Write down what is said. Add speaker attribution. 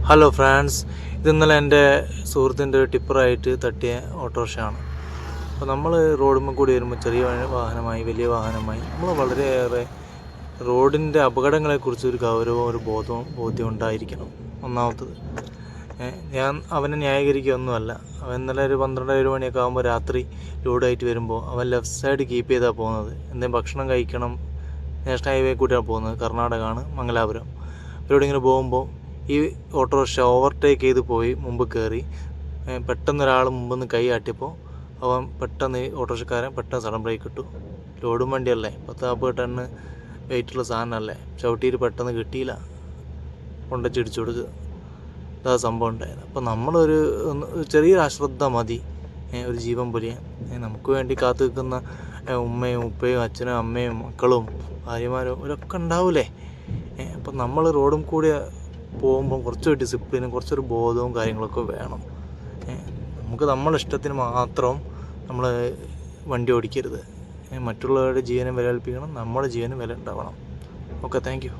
Speaker 1: Hello friends, ഇന്നലെ എൻ്റെ സുഹൃത്തിൻ്റെ ഒരു ടിപ്പറായിട്ട് തട്ടിയ ഓട്ടോറിക്ഷയാണ്. അപ്പോൾ നമ്മൾ റോഡിൽ കൂടി വരുമ്പോൾ ചെറിയ വാഹനമായി വലിയ വാഹനമായി നമ്മൾ വളരെയേറെ റോഡിൻ്റെ അപകടങ്ങളെക്കുറിച്ച് ഒരു ഗൗരവവും ഒരു ബോധ്യം ഉണ്ടായിരിക്കണം. ഒന്നാമത്തത്, ഞാൻ അവനെ ന്യായീകരിക്കുകയൊന്നുമല്ല. അവൻ ഇന്നലെ ഒരു 12-1 മണിയൊക്കെ ആകുമ്പോൾ രാത്രി ലോഡായിട്ട് വരുമ്പോൾ അവൻ ലെഫ്റ്റ് സൈഡ് കീപ്പ് ചെയ്താണ് പോകുന്നത്. എന്തെങ്കിലും ഭക്ഷണം കഴിക്കണം, നാഷണൽ ഹൈവേ കൂട്ടിയാണ് പോകുന്നത്. കർണാടകമാണ്, മംഗലാപുരം. ഇവിടെ ഇങ്ങനെ പോകുമ്പോൾ ഈ ഓട്ടോറിക്ഷ ഓവർടേക്ക് ചെയ്ത് പോയി മുമ്പ് കയറി. പെട്ടെന്ന് ഒരാൾ മുമ്പിൽ നിന്ന് കൈ ആട്ടിയപ്പോൾ അവൻ പെട്ടെന്ന് ഓട്ടോറിക്ഷക്കാരൻ പെട്ടെന്ന് സഡൻ ബ്രേക്ക് ഇട്ടു. ലോഡും വണ്ടിയല്ലേ, 10-40 ടണ്ണ് വെയിറ്റുള്ള സാധനമല്ലേ, ചവിട്ടിയിട്ട് പെട്ടെന്ന് കിട്ടിയില്ല, കൊണ്ടച്ചിടിച്ചു കൊടുക്കുക. ഇതാ സംഭവം ഉണ്ടായത്. അപ്പോൾ നമ്മളൊരു ചെറിയൊരു അശ്രദ്ധ മതി ഒരു ജീവൻ പൊലിയാൻ. നമുക്ക് വേണ്ടി കാത്തു നിൽക്കുന്ന ഉമ്മയും ഉപ്പയും അച്ഛനും അമ്മയും മക്കളും ഭാര്യമാരും ഇവരൊക്കെ ഉണ്ടാവൂലേ. അപ്പം നമ്മൾ റോഡും കൂടി പോകുമ്പം കുറച്ചൊരു ഡിസിപ്ലിനും കുറച്ചൊരു ബോധവും കാര്യങ്ങളൊക്കെ വേണം. നമുക്ക് നമ്മളെ ഇഷ്ടത്തിന് മാത്രം നമ്മൾ വണ്ടി ഓടിക്കരുത്. മറ്റുള്ളവരുടെ ജീവനും വില കൽപ്പിക്കണം, നമ്മുടെ ജീവനും വില ഉണ്ടാവണം. Okay, thank you.